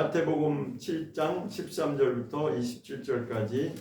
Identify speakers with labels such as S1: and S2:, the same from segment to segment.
S1: 마태복음 7장 13절부터 27절까지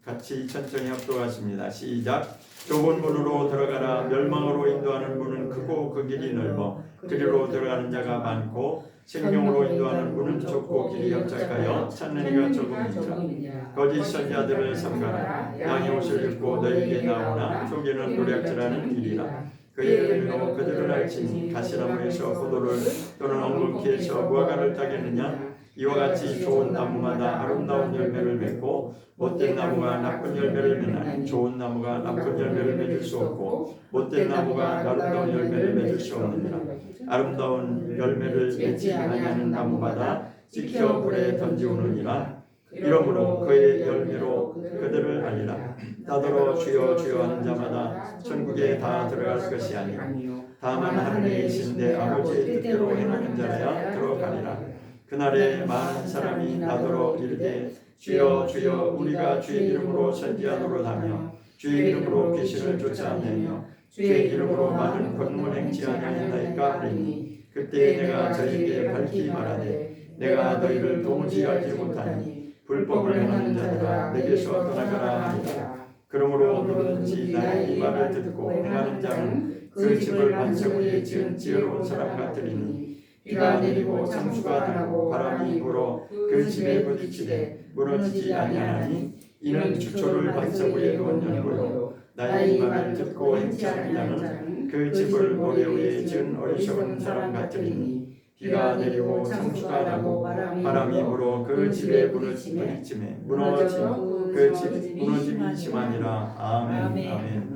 S1: 같이 천천히 합독하십니다. 시작. 좁은 문으로 들어가라. 멸망으로 인도하는 문은 크고 그 길이 넓어 그리로 들어가는 자가 많고 생명으로 인도하는 문은 좁고 길이 협착하여 찾는 이가 적음이니라. 거짓 선지자들을 삼가라. 양의 옷을 입고 너희에게 나오나 속에는 노략질하는 길이라. 그의 의미로 그들을 알지니 가시나무에서 포도를 또는 엉겅퀴에서 무화과를 따겠느냐. 이와 같이 좋은 나무마다 아름다운 열매를 맺고 못된 나무가 나쁜 열매를 맺나니 좋은 나무가 나쁜 열매를 맺을 수 없고 못된 나무가 아름다운 열매를 맺을 수 없느니라. 아름다운 열매를 맺지 아니하는 나무마다 찍혀 불에 던지우느니라. 이러므로 그의 열매로 그들을 알리라. 나더러 주여 주여 하는 자마다 천국에 다 들어갈 것이 아니요 다만 하늘에 계신 내 아버지의 뜻대로 행하는 자라야 들어가리라. 그날에 많은 사람이 나더러 이르되 주여 주여 우리가 주의 이름으로 선지하도록 하며 주의 이름으로 귀신을 쫓아내며 주의 이름으로 많은 권능을 행치 아니하였나이까 하리니 그때 내가 저희에게 밝히 말하되 내가 너희를 도무지 알지 못하니 불법을 행하는 자들아 내게서 떠나가라 하니라. 그러므로 누구든지 나의 이 말을 듣고 행하는 자는 그 집을 반석 위에 지은 지혜로운 사람 같으리니 비가 내리고 창수가 나고 바람이 불어 그 집에 부딪히되 무너지지 아니하나니 이는 주초를 반석 위에 놓은 연고요 나의 이 말을 듣고 행치 않는 자는 그 집을 모래 위에 지은 어리석은 사람 같으리니 비가 내리고 창수가 나고 바람이 불어 그 집에 부딪히매 무너진 그 집 무너짐이 심하니라. 아멘. 아멘.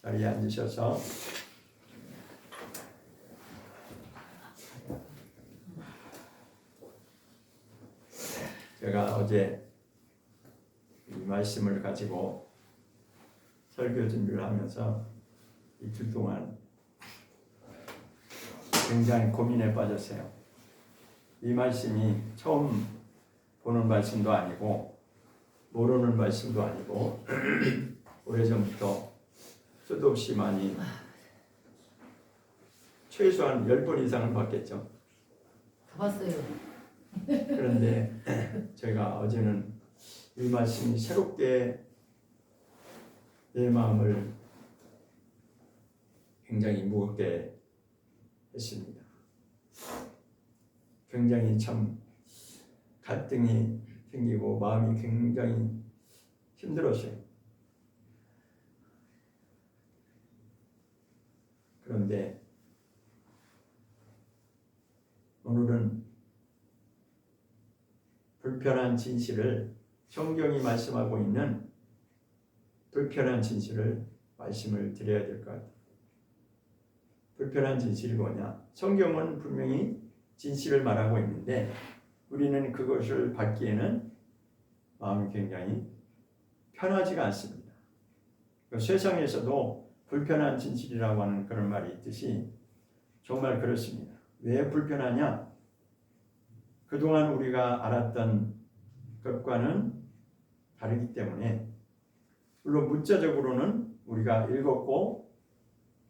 S1: 자리에 앉으셔서 제가 어제 이 말씀을 가지고 설교 준비를 하면서 이틀 동안 굉장히 고민에 빠졌어요. 이 말씀이 처음 보는 말씀도 아니고 모르는 말씀도 아니고 오래전부터 수도 없이 많이 최소한 10번 이상은 봤겠죠.
S2: 다 봤어요.
S1: 그런데 제가 어제는 이 말씀이 새롭게 내 마음을 굉장히 무겁게 했습니다. 굉장히 참 갈등이 생기고 마음이 굉장히 힘들었어요. 그런데 오늘은 불편한 진실을 성경이 말씀하고 있는 불편한 진실을 말씀을 드려야 될 것 같아요. 불편한 진실이 뭐냐? 성경은 분명히 진실을 말하고 있는데 우리는 그것을 받기에는 마음이 굉장히 편하지가 않습니다. 세상에서도 불편한 진실이라고 하는 그런 말이 있듯이 정말 그렇습니다. 왜 불편하냐? 그동안 우리가 알았던 것과는 다르기 때문에 물론 문자적으로는 우리가 읽었고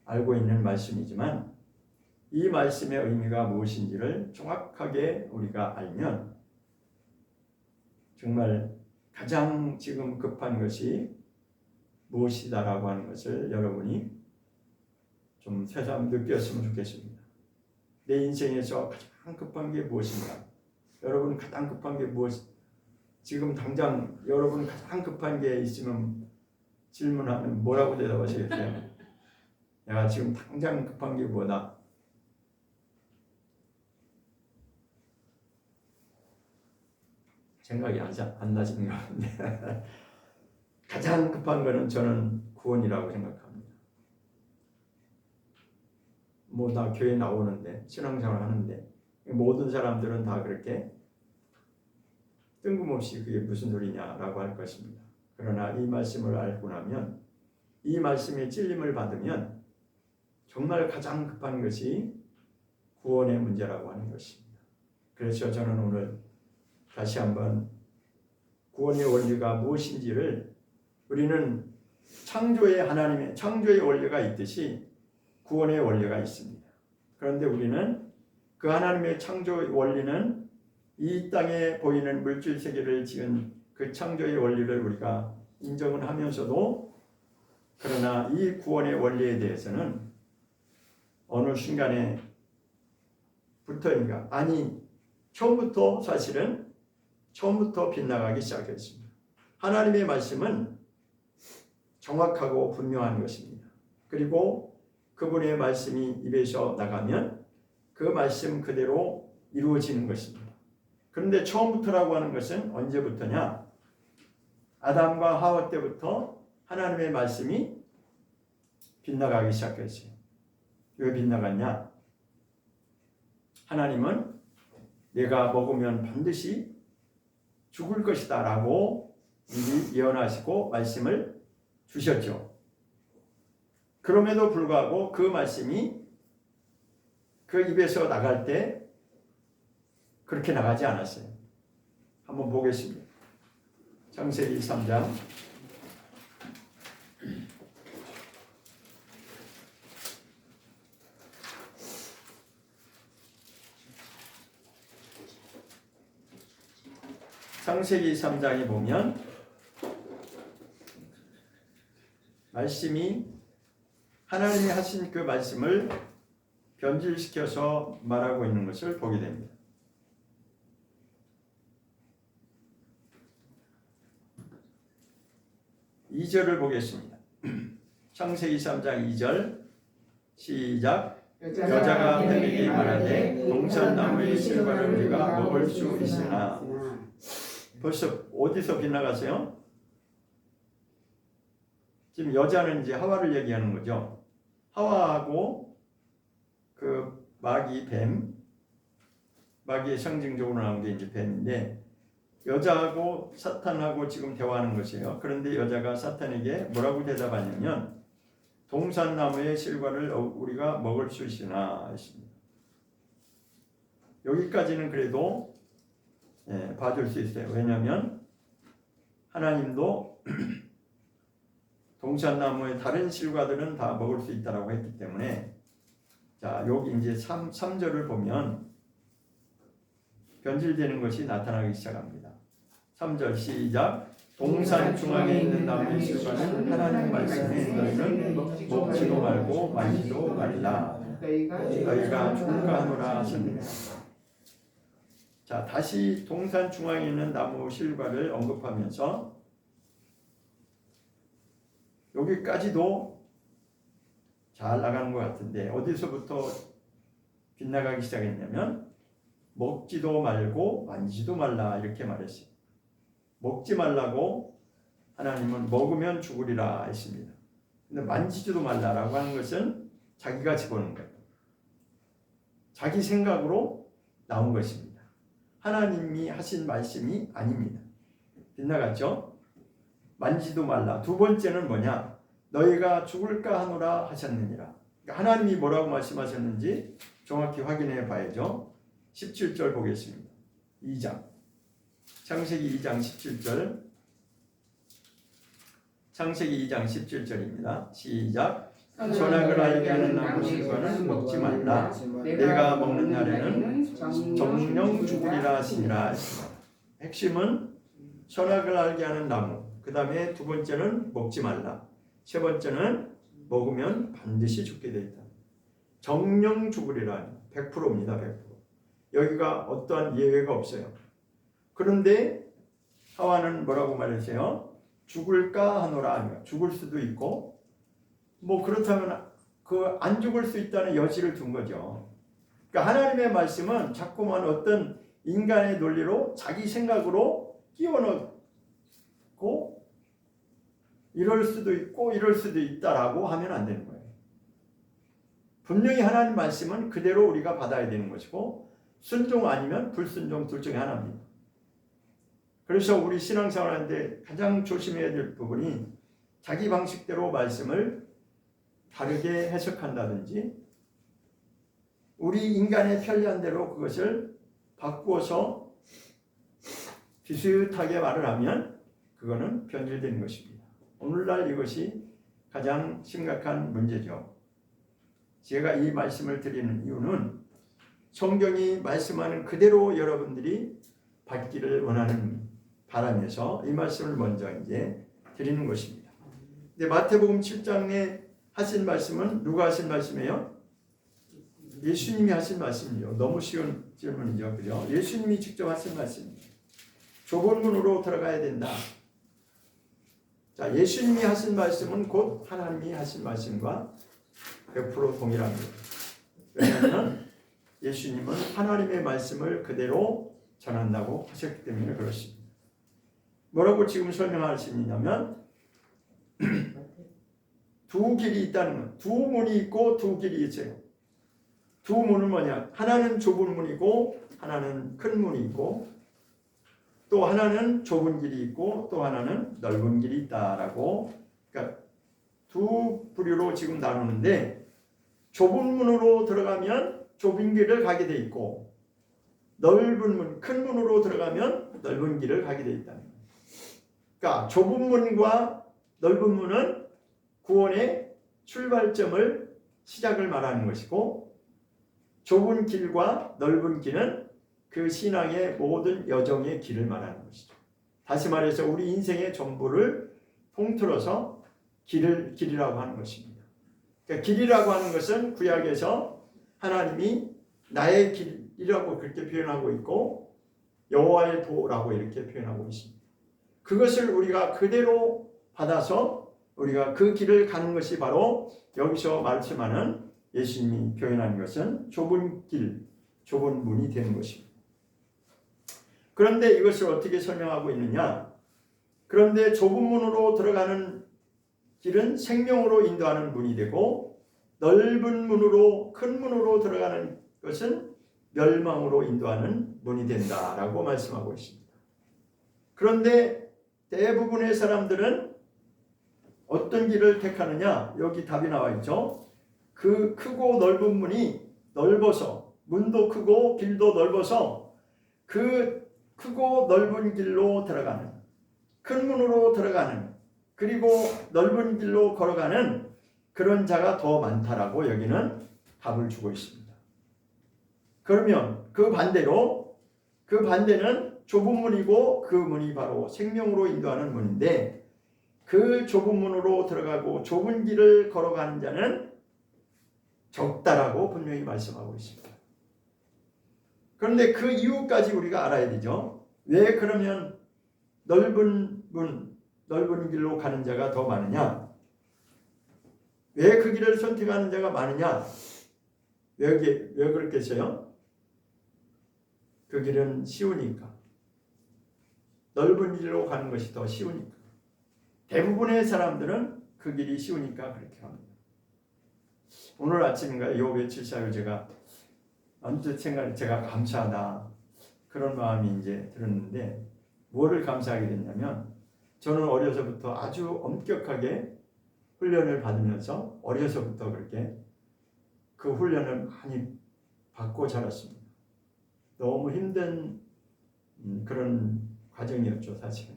S1: 알고 있는 말씀이지만 이 말씀의 의미가 무엇인지를 정확하게 우리가 알면 정말 가장 지금 급한 것이 무엇이다라고 하는 것을 여러분이 좀 새삼 느꼈으면 좋겠습니다. 내 인생에서 가장 급한 게 무엇인가? 여러분 가장 급한 게 무엇? 지금 당장 여러분 가장 급한 게 있으면 질문하면 뭐라고 대답하시겠어요? 내가 지금 당장 급한 게 뭐다? 생각이 안 나시는 것 같은데 가장 급한 거는 저는 구원이라고 생각합니다. 뭐 나 교회 나오는데 신앙생활 하는데 모든 사람들은 다 그렇게 뜬금없이 그게 무슨 소리냐라고 할 것입니다. 그러나 이 말씀을 알고 나면 이 말씀의 찔림을 받으면 정말 가장 급한 것이 구원의 문제라고 하는 것입니다. 그래서 저는 오늘 다시 한번 구원의 원리가 무엇인지를 우리는 하나님의 창조의 원리가 있듯이 구원의 원리가 있습니다. 그런데 우리는 그 하나님의 창조 원리는 이 땅에 보이는 물질 세계를 지은 그 창조의 원리를 우리가 인정을 하면서도 그러나 이 구원의 원리에 대해서는 어느 순간에 부터인가 아니 처음부터 사실은 처음부터 빗나가기 시작했습니다. 하나님의 말씀은 정확하고 분명한 것입니다. 그리고 그분의 말씀이 입에서 나가면 그 말씀 그대로 이루어지는 것입니다. 그런데 처음부터라고 하는 것은 언제부터냐? 아담과 하와 때부터 하나님의 말씀이 빗나가기 시작했어요. 왜 빗나갔냐? 하나님은 내가 먹으면 반드시 죽을 것이다 라고 미리 예언하시고 말씀을 주셨죠. 그럼에도 불구하고 그 말씀이 그 입에서 나갈 때 그렇게 나가지 않았어요. 한번 보겠습니다. 창세기 3장 창세기 3장에 보면 말씀이 하나님이 하신 그 말씀을 변질시켜서 말하고 있는 것을 보게 됩니다. 이 절을 보겠습니다. 창세기 3장 2절 시작. 여자가 뱀에게 말하되 동산나무의 실과를 우리가 먹을 수 있으나. 벌써 어디서 빗나가세요? 지금 여자는 이제 하와를 얘기하는 거죠. 하와하고 그 마귀의 상징적으로 나온 게 이제 뱀인데 여자하고 사탄하고 지금 대화하는 것이에요. 그런데 여자가 사탄에게 뭐라고 대답하냐면 동산나무의 실과를 우리가 먹을 수 있으나 했습니다. 여기까지는 그래도 봐줄 수 있어요. 왜냐하면 하나님도 동산나무의 다른 실과들은 다 먹을 수 있다라고 했기 때문에 자 여기 이제 3절을 보면 변질되는 것이 나타나기 시작합니다. 3절 시작. 동산 중앙에 있는 나무의 실과는 하나님 말씀에 너희는 먹지도 말고 만지도 말라. 너희가 죽을까 하노라 하셨느니라. 자 다시 동산 중앙에 있는 나무 실과를 언급하면서 여기까지도 잘 나가는 것 같은데 어디서부터 빗나가기 시작했냐면 먹지도 말고 만지도 말라 이렇게 말했어요. 먹지 말라고 하나님은 먹으면 죽으리라 했습니다. 근데 만지지도 말라라고 하는 것은 자기가 집어넣은 거예요. 자기 생각으로 나온 것입니다. 하나님이 하신 말씀이 아닙니다. 빗나갔죠? 만지도 말라. 두 번째는 뭐냐? 너희가 죽을까 하노라 하셨느니라. 그러니까 하나님이 뭐라고 말씀하셨는지 정확히 확인해 봐야죠. 17절 보겠습니다. 2장 창세기 2장 17절 창세기 2장 17절입니다. 시작. 선악을 알게 하는 나무 실과는 먹지 말라. 내가 먹는 날에는 정령 죽으리라 하시니라. 핵심은 선악을 알게 하는 나무. 그 다음에 두 번째는 먹지 말라. 세 번째는 먹으면 반드시 죽게 돼 있다. 정령 죽으리라. 100%입니다. 100%. 여기가 어떠한 예외가 없어요. 그런데 하와는 뭐라고 말했어요? 죽을까 하노라. 죽을 수도 있고 뭐 그렇다면 그 안 죽을 수 있다는 여지를 둔 거죠. 그러니까 하나님의 말씀은 자꾸만 어떤 인간의 논리로 자기 생각으로 끼워 넣고 이럴 수도 있고 이럴 수도 있다라고 하면 안 되는 거예요. 분명히 하나님 말씀은 그대로 우리가 받아야 되는 것이고 순종 아니면 불순종 둘 중에 하나입니다. 그래서 우리 신앙생활하는데 가장 조심해야 될 부분이 자기 방식대로 말씀을 다르게 해석한다든지 우리 인간의 편리한 대로 그것을 바꾸어서 비슷하게 말을 하면 그거는 변질되는 것입니다. 오늘날 이것이 가장 심각한 문제죠. 제가 이 말씀을 드리는 이유는 성경이 말씀하는 그대로 여러분들이 받기를 바라면서 이 말씀을 먼저 이제 드리는 것입니다. 근데 마태복음 7장에 하신 말씀은 누가 하신 말씀이에요? 예수님이 하신 말씀이죠. 너무 쉬운 질문이죠. 그죠? 예수님이 직접 하신 말씀입니다. 좁은 문으로 들어가야 된다. 자, 예수님이 하신 말씀은 곧 하나님이 하신 말씀과 100% 동일합니다. 왜냐하면 예수님은 하나님의 말씀을 그대로 전한다고 하셨기 때문에 그렇습니다. 뭐라고 지금 설명하시냐면 두 길이 있다는 것, 두 문이 있고 두 길이 있어요. 두 문은 뭐냐? 하나는 좁은 문이고 하나는 큰 문이 있고 또 하나는 좁은 길이 있고 또 하나는 넓은 길이 있다라고, 그러니까 두 부류로 지금 나누는데 좁은 문으로 들어가면 좁은 길을 가게 돼 있고 넓은 문, 큰 문으로 들어가면 넓은 길을 가게 돼 있다는 거예요. 그러니까 좁은 문과 넓은 문은 구원의 출발점을 시작을 말하는 것이고 좁은 길과 넓은 길은 그 신앙의 모든 여정의 길을 말하는 것이죠. 다시 말해서 우리 인생의 전부를 통틀어서 길이라고 하는 것입니다. 그러니까 길이라고 하는 것은 구약에서 하나님이 나의 길이라고 그렇게 표현하고 있고 여호와의 도라고 이렇게 표현하고 있습니다. 그것을 우리가 그대로 받아서 우리가 그 길을 가는 것이 바로 여기서 말씀하는 예수님이 표현하는 것은 좁은 길, 좁은 문이 되는 것입니다. 그런데 이것을 어떻게 설명하고 있느냐? 그런데 좁은 문으로 들어가는 길은 생명으로 인도하는 문이 되고 넓은 문으로, 큰 문으로 들어가는 것은 멸망으로 인도하는 문이 된다라고 말씀하고 있습니다. 그런데 대부분의 사람들은 어떤 길을 택하느냐? 여기 답이 나와 있죠. 그 크고 넓은 문이 넓어서, 문도 크고 길도 넓어서 그 크고 넓은 길로 들어가는, 큰 문으로 들어가는, 그리고 넓은 길로 걸어가는 그런 자가 더 많다라고 여기는 답을 주고 있습니다. 그러면 그 반대는 좁은 문이고 그 문이 바로 생명으로 인도하는 문인데 그 좁은 문으로 들어가고 좁은 길을 걸어가는 자는 적다라고 분명히 말씀하고 있습니다. 그런데 그 이유까지 우리가 알아야 되죠. 왜 그러면 넓은 문, 넓은 길로 가는 자가 더 많으냐? 왜 그 길을 선택하는 자가 많으냐? 왜 그렇겠어요? 그 길은 쉬우니까. 넓은 길로 가는 것이 더 쉬우니까. 대부분의 사람들은 그 길이 쉬우니까 그렇게 합니다. 오늘 아침인가요? 요 며칠 사이에 제가 언뜻 제가 감사하다 그런 마음이 이제 들었는데 뭐를 감사하게 됐냐면 저는 어려서부터 아주 엄격하게 훈련을 받으면서 어려서부터 그렇게 그 훈련을 많이 받고 자랐습니다. 너무 힘든 그런 과정이었죠, 사실은.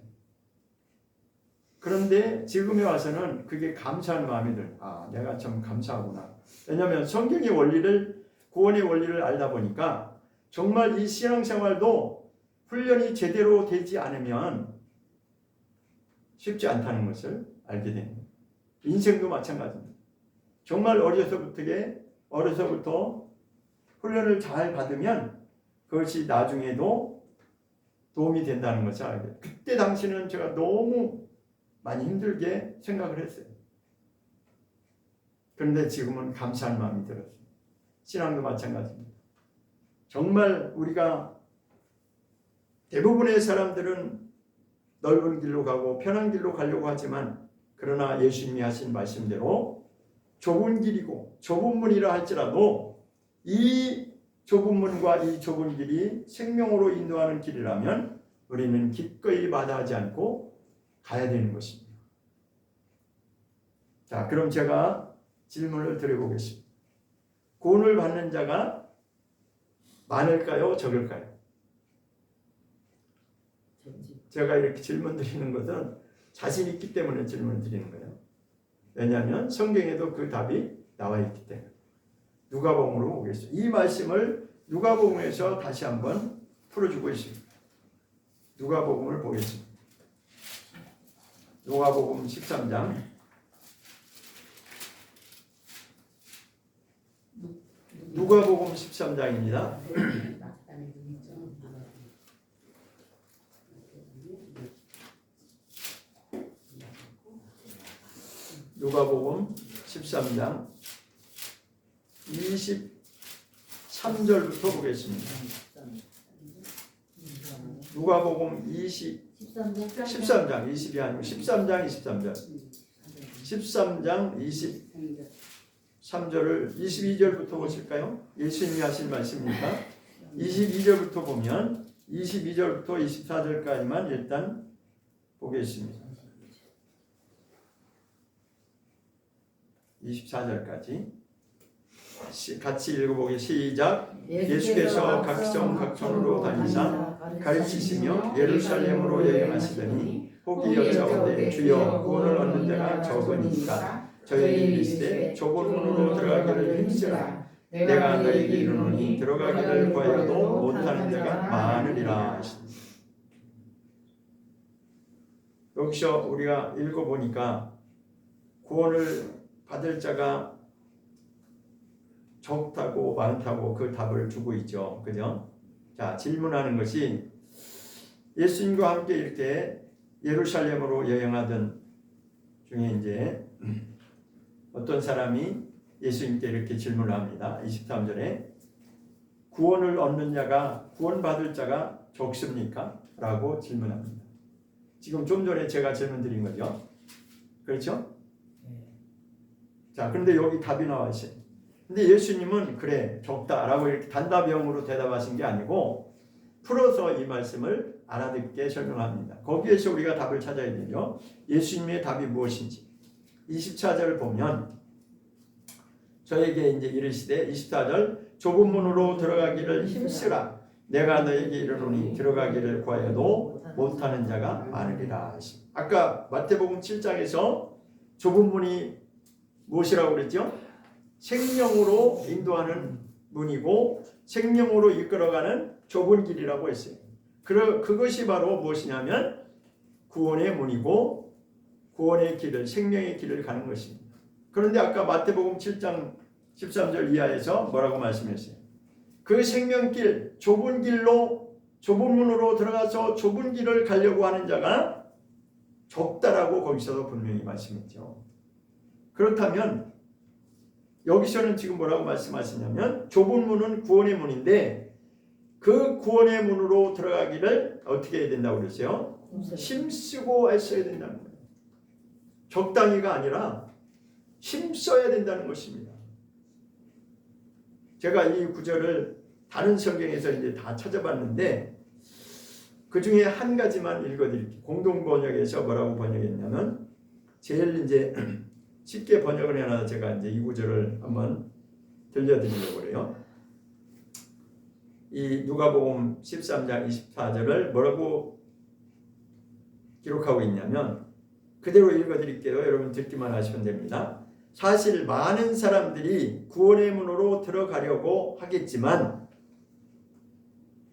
S1: 그런데 지금에 와서는 그게 감사한 마음이 들어요. 아, 내가 참 감사하구나. 왜냐하면 성경의 원리를, 구원의 원리를 알다 보니까 정말 이 신앙생활도 훈련이 제대로 되지 않으면 쉽지 않다는 것을 알게 됩니다. 인생도 마찬가지입니다. 정말 어려서부터 훈련을 잘 받으면 그것이 나중에도 도움이 된다는 것을 알게 돼요. 그때 당시는 제가 너무 많이 힘들게 생각을 했어요. 그런데 지금은 감사한 마음이 들었어요. 신앙도 마찬가지입니다. 정말 우리가 대부분의 사람들은 넓은 길로 가고 편한 길로 가려고 하지만 그러나 예수님이 하신 말씀대로 좁은 길이고 좁은 문이라 할지라도 이 좁은 문과 이 좁은 길이 생명으로 인도하는 길이라면 우리는 기꺼이 마다하지 않고 가야 되는 것입니다. 자, 그럼 제가 질문을 드려보겠습니다. 구원을 받는 자가 많을까요? 적을까요? 제가 이렇게 질문 드리는 것은 자신 있기 때문에 질문을 드리는 거예요. 왜냐하면 성경에도 그 답이 나와 있기 때문에. 누가복음으로 보겠습니다. 이 말씀을 누가복음에서 다시 한번 풀어주고 있습니다. 누가복음을 보겠습니다. 누가복음 13장 누가복음 13장입니다. 누가복음 13장 23절부터 보겠습니다. 누가복음 13장 20이 아니고 13장 23절 13장 23절을 22절부터 보실까요? 예수님이 하신 말씀입니다. 22절부터 보면 22절부터 24절까지만 일단 보겠습니다. 24절까지 같이 읽어보기 시작. 예수께서 각성 각촌으로 다니사 가르치시며 예루살렘으로 여행하시더니 혹이 여짜오되 주여 구원을 얻는 자가 적으니까 저희에게 이르시되 좁은 문으로 들어가기를 힘쓰라. 내가 너희에게 이르노니 들어가기를 구하여도 못하는 자가 많으리라 하시니. 여기서 우리가 읽어보니까 구원을 받을 자가 적다고 많다고 그 답을 주고 있죠. 그죠? 자, 질문하는 것이 예수님과 함께 이렇게 예루살렘으로 여행하던 중에 이제 어떤 사람이 예수님께 이렇게 질문을 합니다. 23절에 구원을 얻는 자가 구원받을 자가 적습니까? 라고 질문합니다. 지금 좀 전에 제가 질문 드린 거죠. 그렇죠? 자, 그런데 여기 답이 나와 있어요. 근데 예수님은 그래 적다라고 이렇게 단답형으로 대답하신 게 아니고 풀어서 이 말씀을 알아듣게 설명합니다. 거기에서 우리가 답을 찾아야 되죠. 예수님의 답이 무엇인지 24절 보면 저에게 이제 이르시되 24절 좁은 문으로 들어가기를 힘쓰라. 내가 너에게 이르노니 들어가기를 구하여도 못하는 자가 많으리라 하십니다. 아까 마태복음 7장에서 좁은 문이 무엇이라고 그랬죠? 생명으로 인도하는 문이고 생명으로 이끌어가는 좁은 길이라고 했어요. 그것이 바로 무엇이냐면 구원의 문이고 구원의 길을 생명의 길을 가는 것입니다. 그런데 아까 마태복음 7장 13절 이하에서 뭐라고 말씀했어요? 그 생명길 좁은 길로 좁은 문으로 들어가서 좁은 길을 가려고 하는 자가 적다라고 거기서도 분명히 말씀했죠. 그렇다면 여기서는 지금 뭐라고 말씀하시냐면 좁은 문은 구원의 문인데 그 구원의 문으로 들어가기를 어떻게 해야 된다고 그랬어요? 힘쓰고 애써야 된다는 거예요. 적당히가 아니라 힘써야 된다는 것입니다. 제가 이 구절을 다른 성경에서 이제 다 찾아봤는데 그 중에 한 가지만 읽어드릴게요. 공동 번역에서 뭐라고 번역했냐면 제일 이제 쉽게 번역을 해놔서 제가 이제 이 구절을 한번 들려드리려고 그래요. 이 누가복음 13장 24절을 뭐라고 기록하고 있냐면 그대로 읽어드릴게요. 여러분 듣기만 하시면 됩니다. 사실 많은 사람들이 구원의 문으로 들어가려고 하겠지만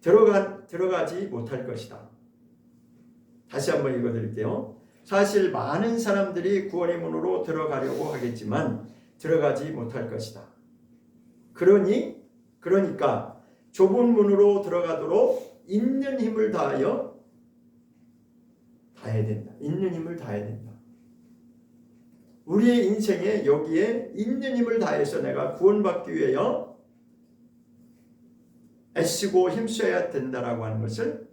S1: 들어가지 못할 것이다. 다시 한번 읽어드릴게요. 사실 많은 사람들이 구원의 문으로 들어가려고 하겠지만 들어가지 못할 것이다. 그러니까 좁은 문으로 들어가도록 있는 힘을 다해야 된다. 있는 힘을 다해야 된다. 우리의 인생에 여기에 있는 힘을 다해서 내가 구원받기 위하여 애쓰고 힘써야 된다라고 하는 것을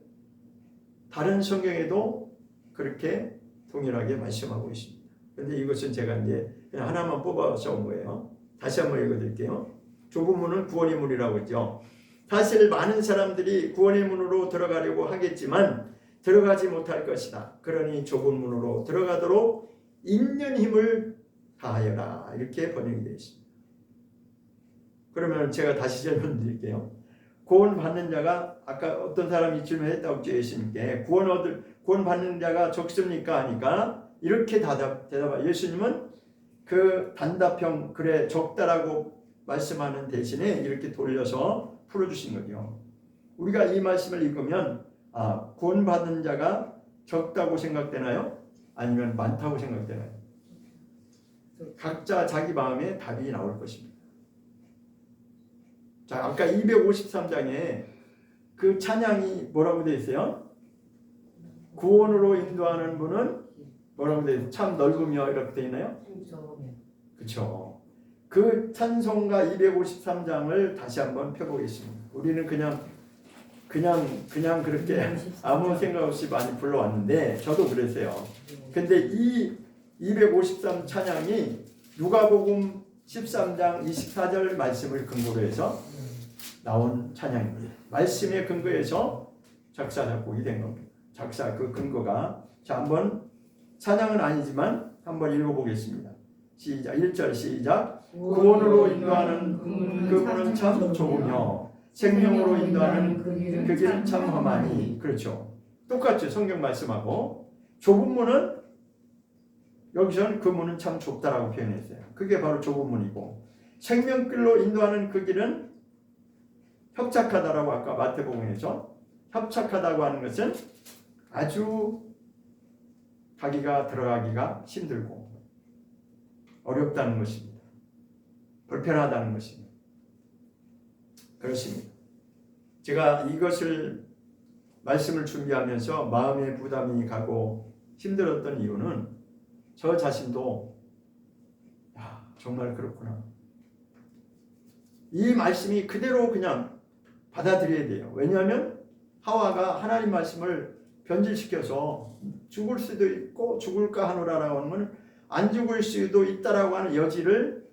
S1: 다른 성경에도 그렇게 동일하게 말씀하고 있습니다. 그런데 이것은 제가 이제 그냥 하나만 뽑아서 온 거예요. 다시 한번 읽어드릴게요. 좁은 문은 구원의 문이라고 했죠. 사실 많은 사람들이 구원의 문으로 들어가려고 하겠지만 들어가지 못할 것이다. 그러니 좁은 문으로 들어가도록 있는 힘을 다하여라. 이렇게 번역이 되어 있습니다. 그러면 제가 다시 설명드릴게요. 구원 받는 자가 아까 어떤 사람이 질문했다고 했죠. 예수님께 구원 받는 자가 적습니까? 하니까 이렇게 대답하 예수님은 그 단답형 그래 적다라고 말씀하는 대신에 이렇게 돌려서 풀어주신 거죠. 우리가 이 말씀을 읽으면 구원받은 자가 적다고 생각되나요? 아니면 많다고 생각되나요? 각자 자기 마음에 답이 나올 것입니다. 자, 아까 253장에 그 찬양이 뭐라고 되어 있어요? 구원으로 인도하는 분은 뭐라고 되어 있어요? 참 넓으며 이렇게 되어 있나요? 그렇죠. 그 찬송가 253장을 다시 한번 펴보겠습니다. 우리는 그냥 그렇게 아무 생각 없이 많이 불러왔는데 저도 그랬어요. 근데 이 253 찬양이 누가복음 13장 24절 말씀을 근거로 해서 나온 찬양입니다. 말씀의 근거에서 작사 작곡이 된 겁니다. 작사 그 근거가 자 한번 찬양은 아니지만 한번 읽어보겠습니다. 시작 1절 시작 구원으로 인도하는 그분은 참 좁으며 생명으로 인도하는 그 길은 참 험하니 그렇죠. 똑같죠. 성경 말씀하고 좁은 문은 여기서는 그 문은 참 좁다라고 표현했어요. 그게 바로 좁은 문이고 생명길로 인도하는 그 길은 협착하다라고 아까 마태복음에서 협착하다고 하는 것은 아주 들어가기가 힘들고 어렵다는 것입니다. 불편하다는 것입니다. 그렇습니다. 제가 이것을 말씀을 준비하면서 마음의 부담이 가고 힘들었던 이유는 저 자신도 정말 그렇구나. 이 말씀이 그대로 그냥 받아들여야 돼요. 왜냐하면 하와가 하나님 말씀을 변질시켜서 죽을 수도 있고 죽을까 하노라라고 하는 건 안 죽을 수도 있다라고 하는 여지를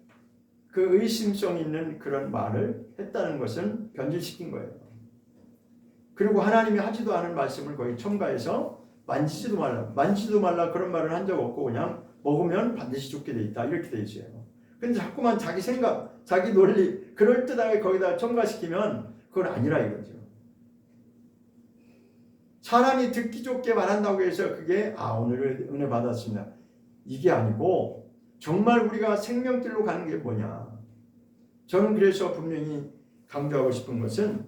S1: 그 의심성 있는 그런 말을 했다는 것은 변질시킨 거예요. 그리고 하나님이 하지도 않은 말씀을 거의 첨가해서 만지지도 말라 그런 말을 한 적 없고 그냥 먹으면 반드시 죽게 돼 있다 이렇게 돼 있어요. 근데 자꾸만 자기 생각, 자기 논리 그럴듯하게 거기다 첨가시키면 그건 아니라 이거죠. 사람이 듣기 좋게 말한다고 해서 그게 오늘 은혜 받았습니다. 이게 아니고 정말 우리가 생명길로 가는 게 뭐냐. 저는 그래서 분명히 강조하고 싶은 것은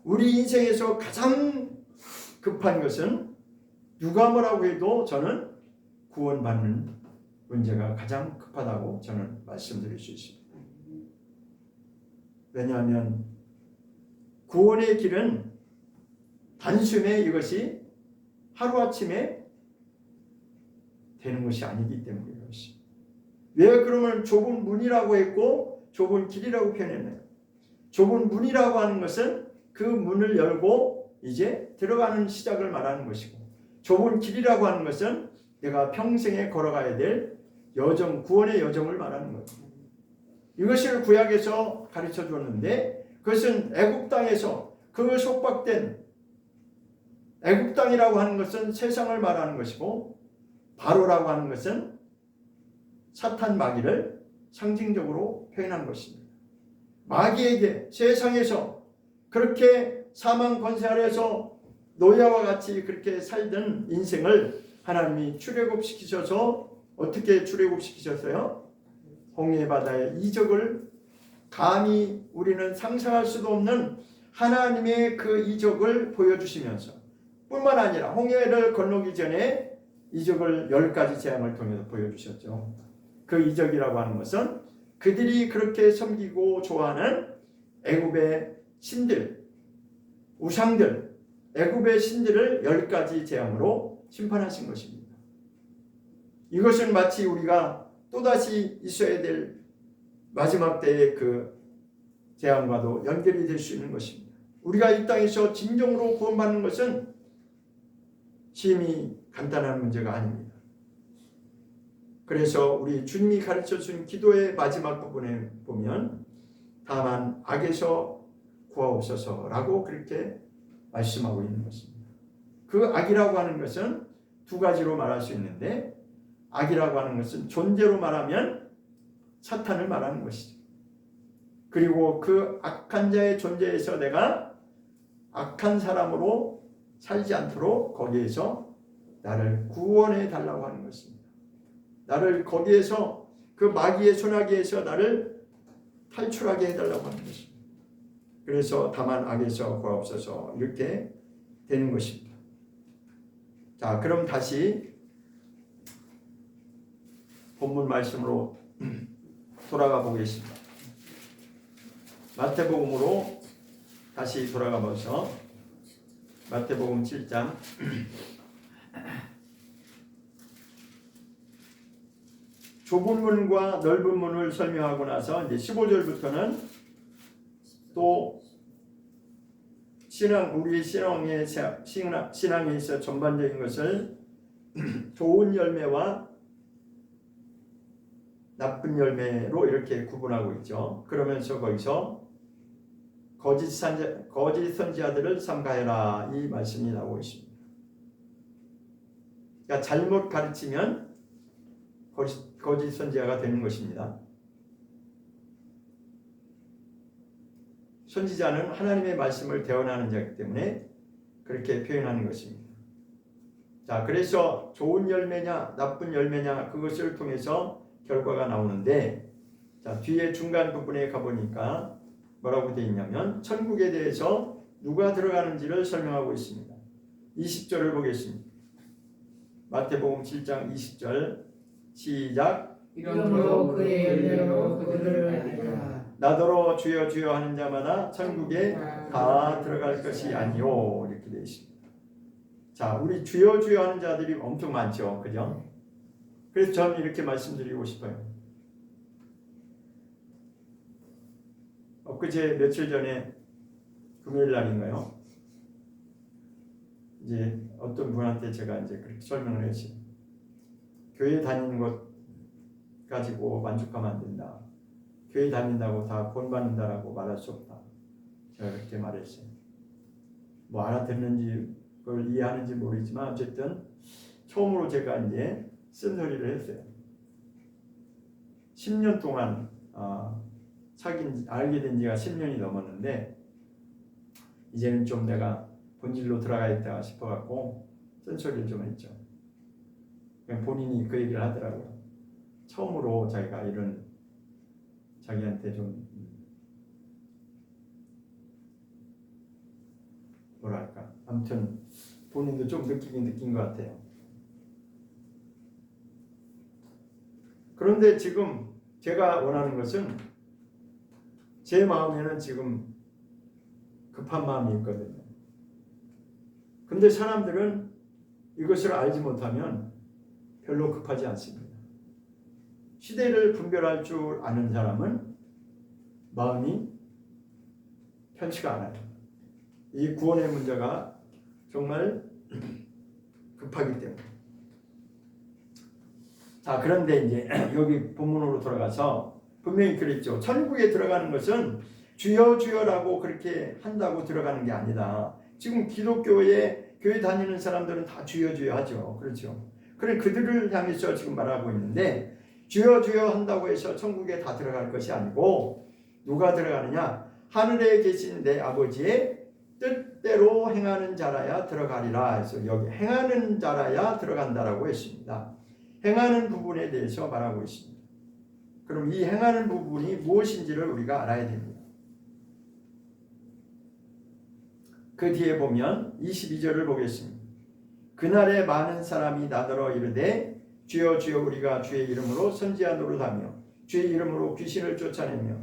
S1: 우리 인생에서 가장 급한 것은 누가 뭐라고 해도 저는 구원받는 문제가 가장 급하다고 저는 말씀드릴 수 있습니다. 왜냐하면 구원의 길은 단숨에 이것이 하루아침에 되는 것이 아니기 때문에 그렇습니다. 왜 그러면 좁은 문이라고 했고 좁은 길이라고 표현했나요? 좁은 문이라고 하는 것은 그 문을 열고 이제 들어가는 시작을 말하는 것이고 좁은 길이라고 하는 것은 내가 평생에 걸어가야 될 여정, 구원의 여정을 말하는 거죠. 이것을 구약에서 가르쳐 줬는데 그것은 애굽 땅에서 그 속박된 애굽 땅이라고 하는 것은 세상을 말하는 것이고 바로라고 하는 것은 사탄 마귀를 상징적으로 표현한 것입니다. 마귀에게 세상에서 그렇게 사망 권세 아래에서 노예와 같이 그렇게 살던 인생을 하나님이 출애굽시키셔서 어떻게 출애굽시키셨어요? 홍해 바다의 이적을 감히 우리는 상상할 수도 없는 하나님의 그 이적을 보여주시면서 뿐만 아니라 홍해를 건너기 전에 이적을 10가지 재앙을 통해서 보여주셨죠. 그 이적이라고 하는 것은 그들이 그렇게 섬기고 좋아하는 애굽의 신들, 우상들, 애굽의 신들을 10가지 재앙으로 심판하신 것입니다. 이것은 마치 우리가 또다시 있어야 될 마지막 때의 그 재앙과도 연결이 될 수 있는 것입니다. 우리가 이 땅에서 진정으로 구원받는 것은 심히 간단한 문제가 아닙니다. 그래서 우리 주님이 가르쳐준 기도의 마지막 부분에 보면 다만 악에서 구하옵소서라고 그렇게 말씀하고 있는 것입니다. 그 악이라고 하는 것은 두 가지로 말할 수 있는데 악이라고 하는 것은 존재로 말하면 사탄을 말하는 것이죠. 그리고 그 악한 자의 존재에서 내가 악한 사람으로 살지 않도록 거기에서 나를 구원해 달라고 하는 것입니다. 나를 거기에서 그 마귀의 손아귀에서 나를 탈출하게 해달라고 하는 것입니다. 그래서 다만 악에서 구하옵소서 이렇게 되는 것입니다. 자, 그럼 다시 본문 말씀으로 돌아가 보겠습니다. 마태복음으로 다시 돌아가 보셔서 마태복음 7장 좁은 문과 넓은 문을 설명하고 나서 이제 15절부터는 또 우리의 신앙에 있어 전반적인 것을 좋은 열매와 나쁜 열매로 이렇게 구분하고 있죠. 그러면서 거기서 거짓 선지자들을 삼가해라 이 말씀이 나오고 있습니다. 그러니까 잘못 가르치면 거짓 선지자가 되는 것입니다. 선지자는 하나님의 말씀을 대언하는 자이기 때문에 그렇게 표현하는 것입니다. 자, 그래서 좋은 열매냐 나쁜 열매냐 그것을 통해서 결과가 나오는데, 자, 뒤에 중간 부분에 가보니까 뭐라고 되어 있냐면 천국에 대해서 누가 들어가는지를 설명하고 있습니다. 20절을 보겠습니다. 마태복음 7장 20절 시작.
S2: 이러므로 그의 열매로 그들을 알리라.
S1: 나더러 주여 주여 하는 자마다 천국에 다 들어갈 것이 아니요 이렇게 되어 있습니다. 자, 우리 주여 주여 하는 자들이 엄청 많죠, 그죠? 그래서 저는 이렇게 말씀드리고 싶어요. 엊그제 며칠 전에 금요일 날인가요? 이제 어떤 분한테 제가 이제 그렇게 설명을 했어요. 교회 다니는 것 가지고 만족하면 안 된다. 교회 다닌다고 다 본받는다라고 말할 수 없다. 제가 그렇게 말했어요. 뭐 알아듣는지 그걸 이해하는지 모르지만 어쨌든 처음으로 제가 이제 쓴소리를 했어요. 10년 동안 알게 된 지가 10년이 넘었는데 이제는 좀 내가 본질로 들어가야겠다 싶어갖고 쓴소리를 좀 했죠. 그냥 본인이 그 얘기를 하더라고요. 처음으로 자기가 이런 자기한테 좀 뭐랄까 아무튼 본인도 좀 느낀 것 같아요. 그런데 지금 제가 원하는 것은 제 마음에는 지금 급한 마음이 있거든요. 근데 사람들은 이것을 알지 못하면 별로 급하지 않습니다. 시대를 분별할 줄 아는 사람은 마음이 편치가 않아요. 이 구원의 문제가 정말 급하기 때문에. 자, 그런데 이제 여기 본문으로 돌아가서 분명히 그랬죠. 천국에 들어가는 것은 주여 주여라고 그렇게 한다고 들어가는 게 아니다. 지금 기독교에 교회 다니는 사람들은 다 주여 주여 하죠. 그렇죠. 그래 그들을 향해서 지금 말하고 있는데 주여 주여 한다고 해서 천국에 다 들어갈 것이 아니고 누가 들어가느냐? 하늘에 계신 내 아버지의 뜻대로 행하는 자라야 들어가리라 해서 여기 행하는 자라야 들어간다라고 했습니다. 행하는 부분에 대해서 말하고 있습니다. 그럼 이 행하는 부분이 무엇인지를 우리가 알아야 됩니다. 그 뒤에 보면 22절을 보겠습니다. 그날에 많은 사람이 나더러 이르되 주여 주여 우리가 주의 이름으로 선지자 노릇하며 주의 이름으로 귀신을 쫓아내며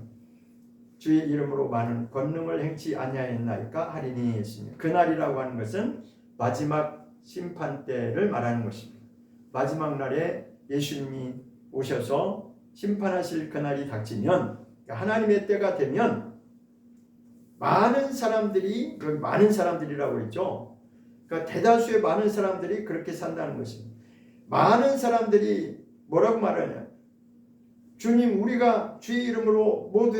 S1: 주의 이름으로 많은 권능을 행치 아니하였나이까 하리니 했으며, 그날이라고 하는 것은 마지막 심판 때를 말하는 것입니다. 마지막 날에 예수님이 오셔서 심판하실 그날이 닥치면, 하나님의 때가 되면 많은 사람들이, 여기 많은 사람들이라고 했죠. 그러니까 대다수의 많은 사람들이 그렇게 산다는 것입니다. 많은 사람들이 뭐라고 말하냐? 주님, 우리가 주의 이름으로 모두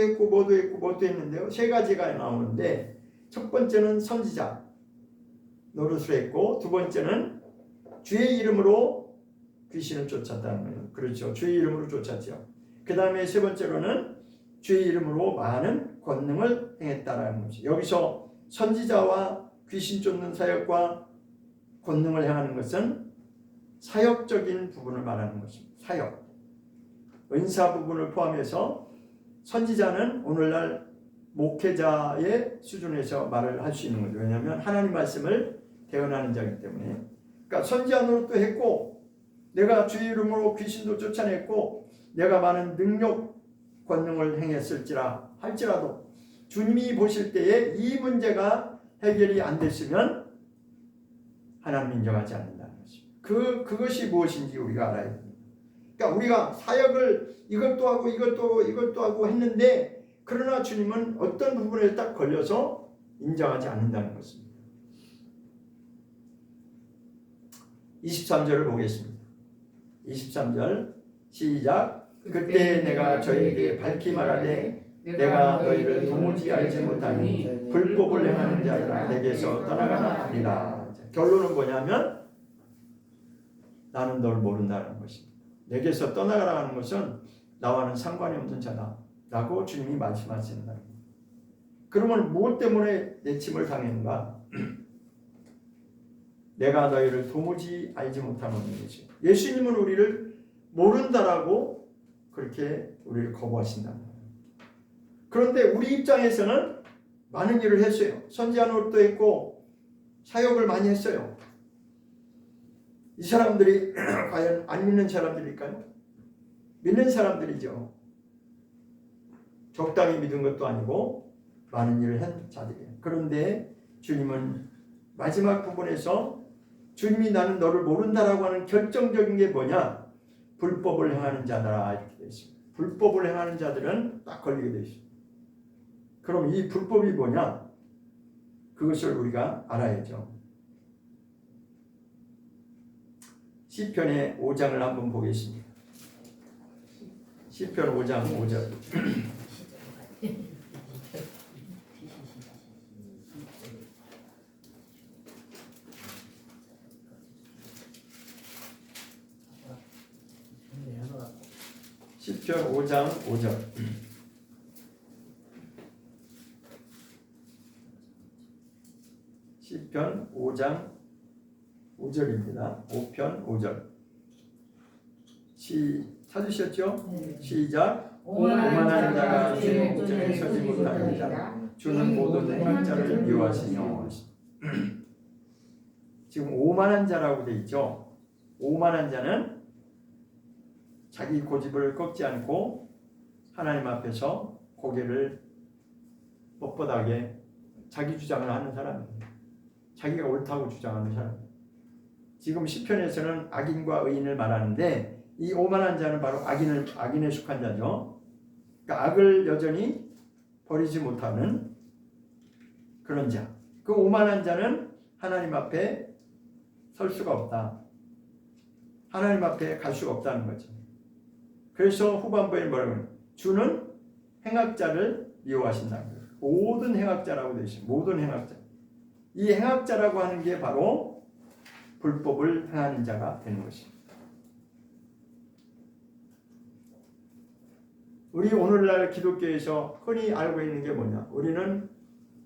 S1: 했는데요. 세 가지가 나오는데, 첫 번째는 선지자 노릇을 했고, 두 번째는 주의 이름으로 귀신을 쫓았다는 거예요. 그렇죠. 주의 이름으로 쫓았죠. 그 다음에 세 번째로는 주의 이름으로 많은 권능을 행했다라는 것이죠. 여기서 선지자와 귀신 쫓는 사역과 권능을 행하는 것은 사역적인 부분을 말하는 것입니다. 사역. 은사 부분을 포함해서 선지자는 오늘날 목회자의 수준에서 말을 할 수 있는 거죠. 왜냐하면 하나님 말씀을 대언하는 자이기 때문에. 그러니까 선지자 노릇도 했고 내가 주의 이름으로 귀신도 쫓아냈고 내가 많은 능력 권능을 행했을지라 할지라도 주님이 보실 때에 이 문제가 해결이 안 됐으면 하나님 인정하지 않는다는 것입니다. 그것이 무엇인지 우리가 알아야 됩니다. 그러니까 우리가 사역을 이것도 하고 이것도 하고 했는데 그러나 주님은 어떤 부분에 딱 걸려서 인정하지 않는다는 것입니다. 23절을 보겠습니다. 23절 시작. 그때 내가 저에게 밝히 말하되 내가 너희를 도무지 알지 못하니 불법을 행하는 자들아 내게서 떠나가라 하리라. 결론은 뭐냐면 나는 널 모른다는 것입니다. 내게서 떠나가라 하는 것은 나와는 상관이 없는 자다 라고 주님이 말씀하신다. 그러면 무엇 때문에 내침을 당했는가? 내가 너희를 도무지 알지 못하는 것이죠. 예수님은 우리를 모른다라고 그렇게 우리를 거부하신다는 거예요. 그런데 우리 입장에서는 많은 일을 했어요. 선지자 노릇도 했고 사역을 많이 했어요. 이 사람들이 과연 안 믿는 사람들일까요? 믿는 사람들이죠. 적당히 믿은 것도 아니고 많은 일을 한 자들이에요. 그런데 주님은 마지막 부분에서 주님이 나는 너를 모른다라고 하는 결정적인 게 뭐냐? 불법을 행하는 자다 이렇게 되어 있습니다. 불법을 행하는 자들은 딱 걸리게 되어 있습니다. 그럼 이 불법이 뭐냐? 그것을 우리가 알아야죠. 시편의 5장을 한번 보겠습니다. 시편 5장 5절. 시편 5장 5절. 시편 5장 5절입니다. 5편 5절. 찾으셨죠?
S2: 네.
S1: 시작.
S2: 오만한 자가
S1: 주의 목전에 서지 못하리라. 주는 모든 행악자를 미워하시며. 지금 오만한 자라고 돼 있죠. 오만한 자는 자기 고집을 꺾지 않고 하나님 앞에서 고개를 뻣뻣하게 자기 주장을 하는 사람입니다. 자기가 옳다고 주장하는 사람. 지금 시편에서는 악인과 의인을 말하는데 이 오만한 자는 바로 악인에 속한 자죠. 그러니까 악을 여전히 버리지 못하는 그런 자. 그 오만한 자는 하나님 앞에 설 수가 없다. 하나님 앞에 갈 수가 없다는 거죠. 그래서 후반부에 뭐라고 해요? 주는 행악자를 미워하신다는 거예요. 모든 행악자라고 되어 있어요. 모든 행악자. 이 행악자라고 하는 게 바로 불법을 행하는 자가 되는 것입니다. 우리 오늘날 기독교에서 흔히 알고 있는 게 뭐냐? 우리는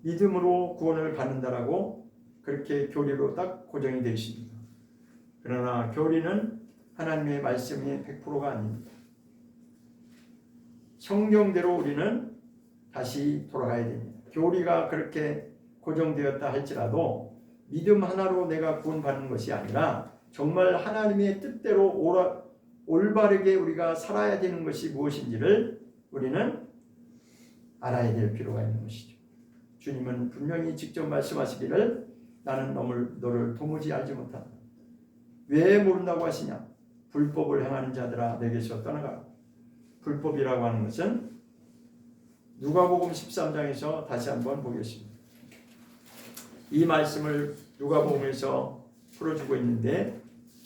S1: 믿음으로 구원을 받는다라고 그렇게 교리로 딱 고정이 되어 있습니다. 그러나 교리는 하나님의 말씀이 100%가 아닙니다. 성경대로 우리는 다시 돌아가야 됩니다. 교리가 그렇게 고정되었다 할지라도 믿음 하나로 내가 구원받는 것이 아니라 정말 하나님의 뜻대로 올바르게 우리가 살아야 되는 것이 무엇인지를 우리는 알아야 될 필요가 있는 것이죠. 주님은 분명히 직접 말씀하시기를 나는 너를 도무지 알지 못한다. 왜 모른다고 하시냐? 불법을 행하는 자들아 내게서 떠나가라. 불법이라고 하는 것은 누가복음 13장에서 다시 한번 보겠습니다. 이 말씀을 누가복음에서 풀어주고 있는데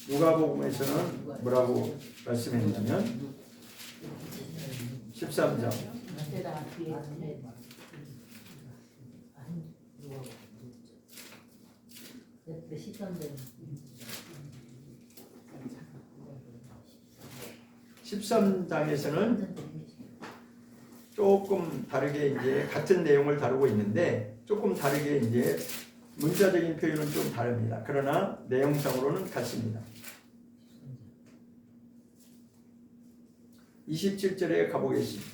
S1: 누가복음에서는 뭐라고 말씀했냐면 13장 13장에서는 조금 다르게 이제 같은 내용을 다루고 있는데 조금 다르게 이제 문자적인 표현은 좀 다릅니다. 그러나 내용상으로는 같습니다. 27절에 가보겠습니다.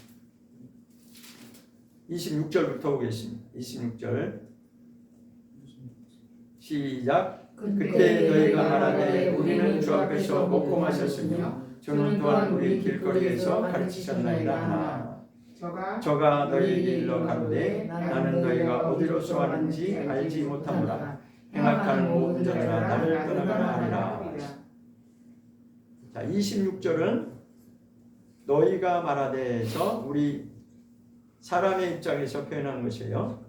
S1: 26절부터 보겠습니다. 26절 시작. 그때 너희가 말하되 우리는 주 앞에서 먹고 마셨으며 주는 또한 우리 길거리에서 가르치셨나이다 하나 저가 너희에게 일러 가로되 나는 너희가 어디로서 하는지 알지 못하노라. 행악하는 모든 자들아 나를 떠나가라 하리라. 자, 26절은 너희가 말하되에서 우리 사람의 입장에서 표현한 것이에요.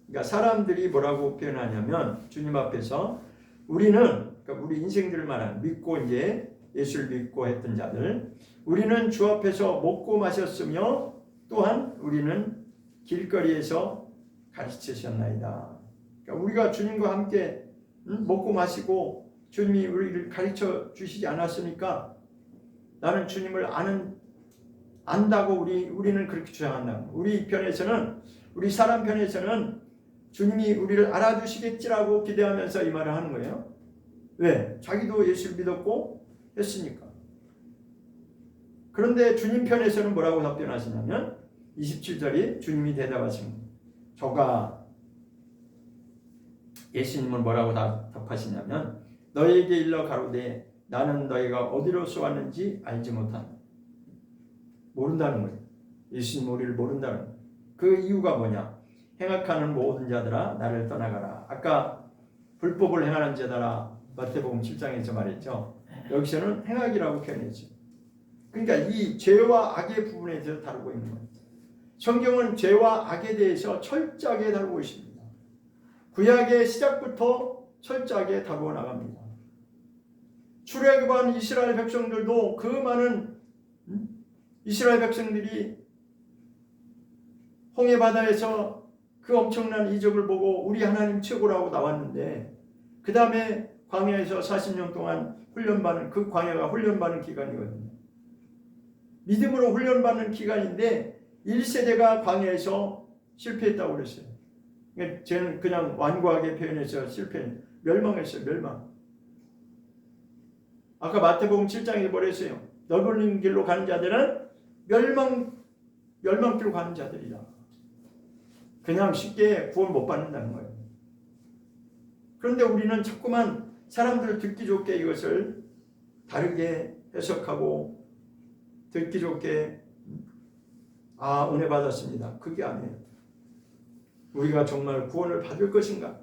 S1: 그러니까 사람들이 뭐라고 표현하냐면 주님 앞에서 우리는, 그러니까 우리 인생들을 말하는 믿고 이제 예수를 믿고 했던 자들, 우리는 주 앞에서 먹고 마셨으며 또한 우리는 길거리에서 가르치셨나이다. 그러니까 우리가 주님과 함께 먹고 마시고 주님이 우리를 가르쳐 주시지 않았습니까? 나는 주님을 안다고 우리는 그렇게 주장한다. 우리 편에서는, 우리 사람 편에서는 주님이 우리를 알아주시겠지라고 기대하면서 이 말을 하는 거예요. 왜? 자기도 예수를 믿었고 했으니까. 그런데 주님 편에서는 뭐라고 답변하시냐면 27절이 주님이 대답하십니다. 저가 예수님은 뭐라고 답하시냐면 너희에게 일러 가로되 나는 너희가 어디로서 왔는지 알지 못한다. 모른다는 거예요. 예수님 우리를 모른다는 거예요. 그 이유가 뭐냐? 행악하는 모든 자들아 나를 떠나가라. 아까 불법을 행하는 자들아 마태복음 7장에서 말했죠. 여기서는 행악이라고 표현했죠. 그러니까 이 죄와 악의 부분에 대해서 다루고 있는 거예요. 성경은 죄와 악에 대해서 철저하게 다루고 있습니다. 구약의 시작부터 철저하게 다루어 나갑니다. 출애굽한 이스라엘 백성들도 그 많은 이스라엘 백성들이 홍해 바다에서 그 엄청난 이적을 보고 우리 하나님 최고라고 나왔는데 그 다음에 광야에서 40년 동안 훈련받는, 그 광야가 훈련받는 기간이거든요. 믿음으로 훈련받는 기간인데 1세대가 광야에서 실패했다고 그랬어요. 저는 그냥 완고하게 표현해서 멸망했어요. 멸망. 아까 마태복음 7장에 뭐랬어요? 넓은 길로 가는 자들은 멸망길로 가는 자들이다. 그냥 쉽게 구원 못 받는다는 거예요. 그런데 우리는 자꾸만 사람들 듣기 좋게 이것을 다르게 해석하고 듣기 좋게 은혜 받았습니다. 그게 아니에요. 우리가 정말 구원을 받을 것인가?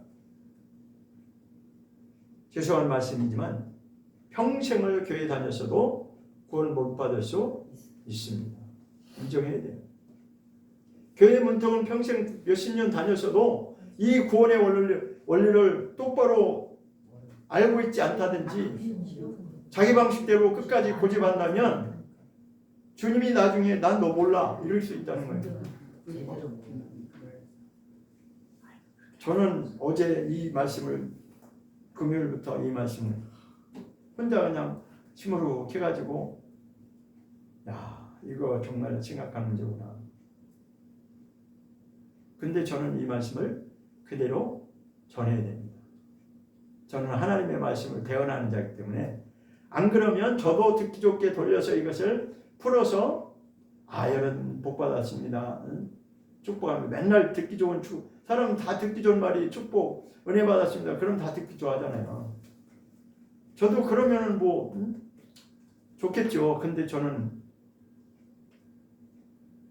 S1: 죄송한 말씀이지만 평생을 교회 다녔어도 구원을 못 받을 수 있습니다. 인정해야 돼요. 교회 문턱은 평생 몇십 년 다녔어도 이 구원의 원리를 똑바로 알고 있지 않다든지 자기 방식대로 끝까지 고집한다면 주님이 나중에 난 너 몰라 이럴 수 있다는 거예요. 저는 어제 이 말씀을 금요일부터 이 말씀을 혼자 그냥 시무룩해가지고 이거 정말 심각한 문제구나. 근데 저는 이 말씀을 그대로 전해야 됩니다. 저는 하나님의 말씀을 대언하는 자이기 때문에 안 그러면 저도 듣기 좋게 돌려서 이것을 풀어서 여러분 복 받았습니다. 축복합니다. 맨날 듣기 좋은 사람은 다 듣기 좋은 말이 축복, 은혜 받았습니다. 그럼 다 듣기 좋아하잖아요. 저도 그러면은 좋겠죠. 근데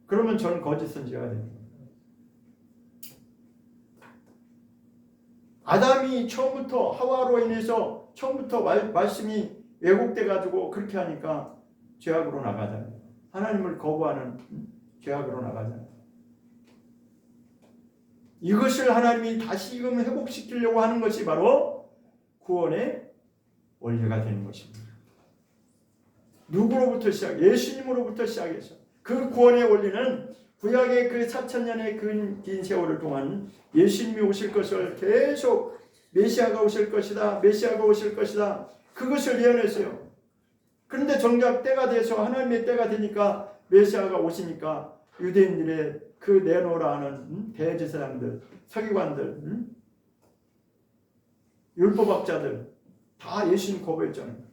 S1: 그러면 저는 거짓 선지자가 됩니다. 아담이 처음부터 하와로 인해서 처음부터 말씀이 왜곡돼 가지고 그렇게 하니까 죄악으로 나가잖아요. 하나님을 거부하는 죄악으로 나가잖아요. 이것을 하나님이 다시금 회복시키려고 하는 것이 바로 구원의 원리가 되는 것입니다. 누구로부터 예수님으로부터 시작해서 그 구원의 원리는 구약의 그 4,000년의 긴 세월을 동안 예수님이 오실 것을 계속 메시아가 오실 것이다. 메시아가 오실 것이다. 그것을 예언했어요. 그런데 정작 때가 돼서 하나님의 때가 되니까 메시아가 오시니까 유대인들의 그 내놓으라 하는 대제사장들, 서기관들, 율법학자들 다 예수님 거부했잖아요.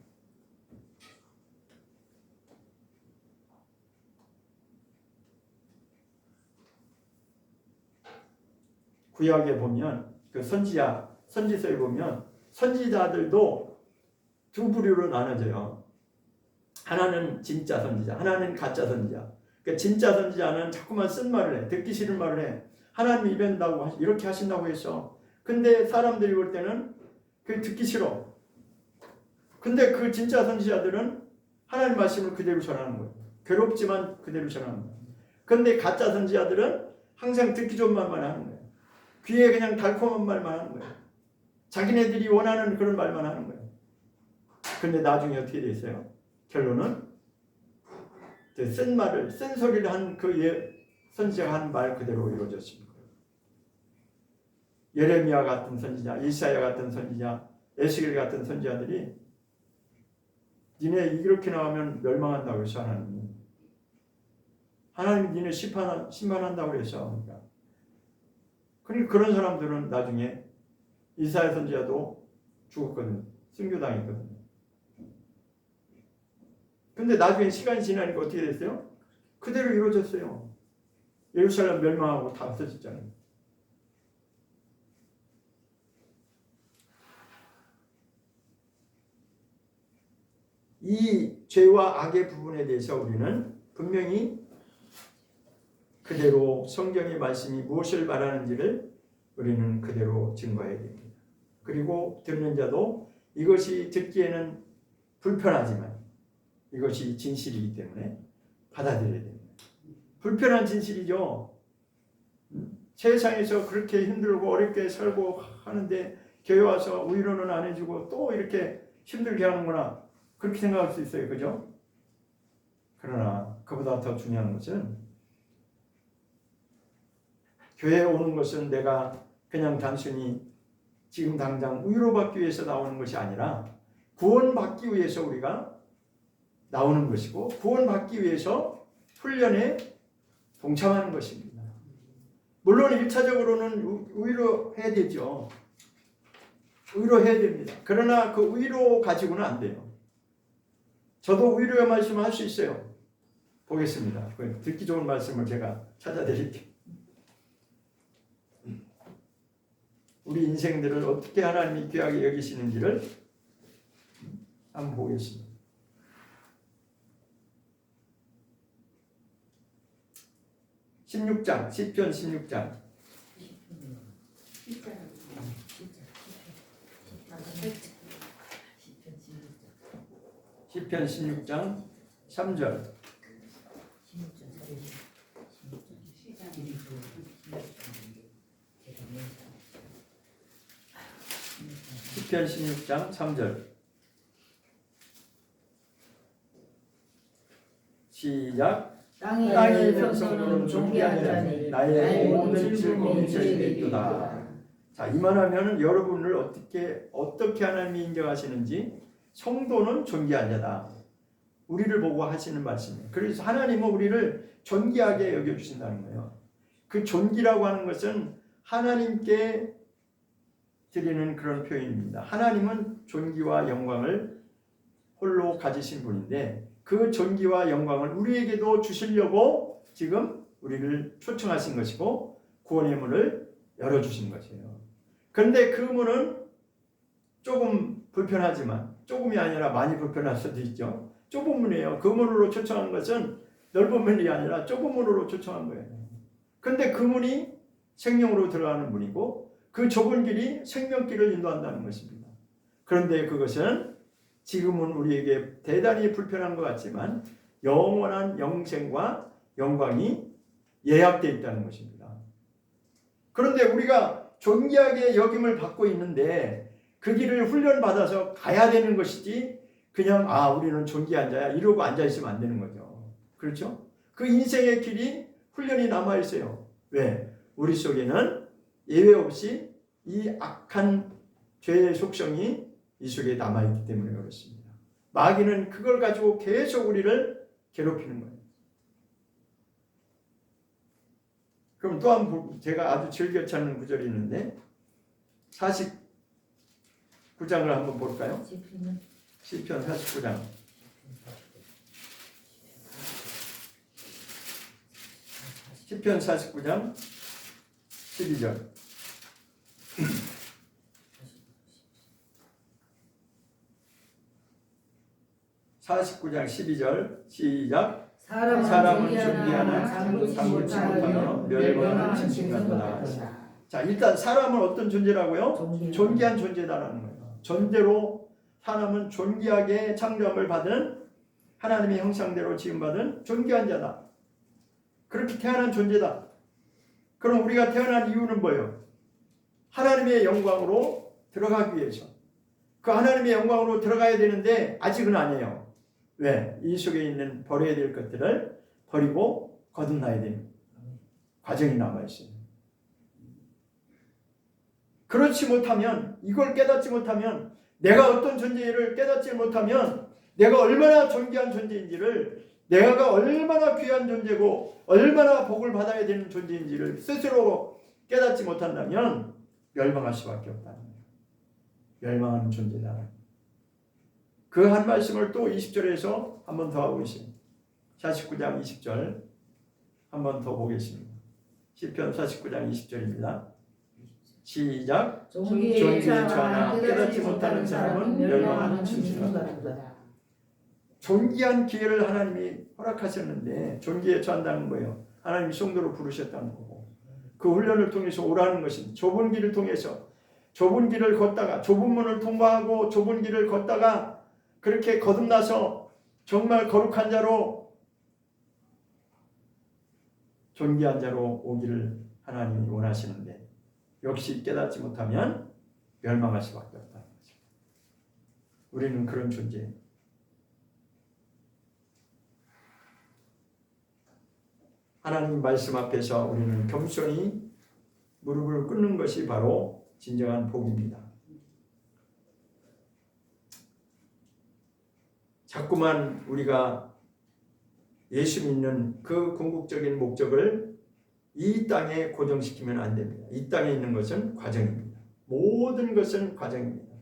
S1: 구약에 보면 그 선지서에 보면 선지자들도 두 부류로 나눠져요. 하나는 진짜 선지자, 하나는 가짜 선지자. 그러니까 진짜 선지자는 자꾸만 쓴 말을 해. 듣기 싫은 말을 해. 하나님이 이렇게 하신다고 했어. 근데 사람들이 볼 때는 그게 듣기 싫어. 근데 그 진짜 선지자들은 하나님 말씀을 그대로 전하는 거예요. 괴롭지만 그대로 전하는 거예요. 근데 가짜 선지자들은 항상 듣기 좋은 말만 하는 거예요. 귀에 그냥 달콤한 말만 하는 거예요. 자기네들이 원하는 그런 말만 하는 거예요. 근데 나중에 어떻게 됐어요? 결론은 쓴 소리를 한 그 선지자가 한 말 그대로 이루어졌습니다. 예레미야 같은 선지자, 이사야 같은 선지자, 에스겔 같은 선지자들이 니네 이렇게 나오면 멸망한다고 했어. 하나님이 니네 심판한다고 했어. 그러니까 그런 사람들은 나중에 이사야 선지자도 죽었거든. 순교당했거든. 근데 나중에 시간이 지나니까 어떻게 됐어요? 그대로 이루어졌어요. 예루살렘 멸망하고 다 없어졌잖아요. 이 죄와 악의 부분에 대해서 우리는 분명히 그대로 성경의 말씀이 무엇을 말하는지를 우리는 그대로 증거해야 됩니다. 그리고 듣는 자도 이것이 듣기에는 불편하지만 이것이 진실이기 때문에 받아들여야 됩니다. 불편한 진실이죠. 세상에서 그렇게 힘들고 어렵게 살고 하는데 교회 와서 위로는 안 해주고 또 이렇게 힘들게 하는구나. 그렇게 생각할 수 있어요. 그죠? 그러나 그보다 더 중요한 것은 교회에 오는 것은 내가 그냥 단순히 지금 당장 위로받기 위해서 나오는 것이 아니라 구원받기 위해서 우리가 나오는 것이고 구원받기 위해서 훈련에 동참하는 것입니다. 물론 1차적으로는 위로해야 되죠. 위로해야 됩니다. 그러나 그 위로 가지고는 안 돼요. 저도 위로의 말씀을 할 수 있어요. 보겠습니다. 듣기 좋은 말씀을 제가 찾아드릴게요. 우리 인생들을 어떻게 하나님이 귀하게 여기시는지를 한번 보겠습니다. 시편 16장. 시편 16장 3절. 시편 16장 3절. 시작. 땅의 백성은 존귀한 자니 나의 모든 즐거움이 저에게 있도다. 자, 이만하면 여러분을 어떻게 하나님이 인정하시는지 성도는 존귀한 자다. 우리를 보고 하시는 말씀이에요. 그래서 하나님은 우리를 존귀하게 여겨주신다는 거예요. 그 존귀라고 하는 것은 하나님께 드리는 그런 표현입니다. 하나님은 존귀와 영광을 홀로 가지신 분인데 그 존귀와 영광을 우리에게도 주시려고 지금 우리를 초청하신 것이고 구원의 문을 열어주신 것이에요. 그런데 그 문은 조금 불편하지만 조금이 아니라 많이 불편할 수도 있죠. 좁은 문이에요. 그 문으로 초청한 것은 넓은 문이 아니라 좁은 문으로 초청한 거예요. 그런데 그 문이 생명으로 들어가는 문이고 그 좁은 길이 생명길을 인도한다는 것입니다. 그런데 그것은 지금은 우리에게 대단히 불편한 것 같지만 영원한 영생과 영광이 예약되어 있다는 것입니다. 그런데 우리가 존귀하게 여김을 받고 있는데 그 길을 훈련받아서 가야 되는 것이지 그냥 우리는 존귀한 자야 이러고 앉아있으면 안 되는 거죠. 그렇죠? 그 인생의 길이 훈련이 남아있어요. 왜? 우리 속에는 예외 없이 이 악한 죄의 속성이 이 속에 남아있기 때문에 그렇습니다. 마귀는 그걸 가지고 계속 우리를 괴롭히는 거예요. 그럼 또 한 번 제가 아주 즐겨 찾는 구절이 있는데 49장을 한번 볼까요? 시편 49장. 시편 49장 12절. 49장 12절 시작.
S2: 사람은
S1: 사람은
S2: 존귀하나
S1: 존귀하나
S2: 장구치 못하며
S1: 멸망하는
S2: 멸망하는
S1: 짐승같도다.
S2: 짐승같도다.
S1: 자, 일단 사람은 어떤 존재라고요?
S2: 존귀한
S1: 존귀한 존재다라는 거예요. 전대로 사람은 존귀하게 창조함을 받은 하나님의 형상대로 지음받은 존귀한 자다. 그렇게 태어난 존재다. 그럼 우리가 태어난 이유는 뭐예요? 하나님의 영광으로 들어가기 위해서. 그 하나님의 영광으로 들어가야 되는데 아직은 아니에요. 왜? 이 속에 있는 버려야 될 것들을 버리고 거듭나야 되는 과정이 남아있어요. 그렇지 못하면, 이걸 깨닫지 못하면, 내가 어떤 존재를 깨닫지 못하면 내가 얼마나 존귀한 존재인지를, 내가 얼마나 귀한 존재고 얼마나 복을 받아야 되는 존재인지를 스스로 깨닫지 못한다면 멸망할 수밖에 없다는 거예요. 멸망하는 존재다. 그 한 말씀을 또 20절에서 한 번 더 하고 있습니다. 49장 20절 한 번 더 보겠습니다. 시편 49장 20절입니다. 시작.
S2: 존귀에
S1: 처하나 깨닫지 못하는 사람은 멸망하는 짐승같도다. 존귀한 기회를 하나님이 허락하셨는데 존귀에 처한다는 거예요. 하나님이 성도로 부르셨다는 거고, 그 훈련을 통해서 오라는 것은 좁은 길을 통해서, 좁은 길을 걷다가 좁은 문을 통과하고 좁은 길을 걷다가 그렇게 거듭나서 정말 거룩한 자로, 존귀한 자로 오기를 하나님이 원하시는데 역시 깨닫지 못하면 멸망할 수밖에 없다는 거죠. 우리는 그런 존재예요. 하나님 말씀 앞에서 우리는 겸손히 무릎을 꿇는 것이 바로 진정한 복입니다. 자꾸만 우리가 예수 믿는 그 궁극적인 목적을 이 땅에 고정시키면 안 됩니다. 이 땅에 있는 것은 과정입니다. 모든 것은 과정입니다.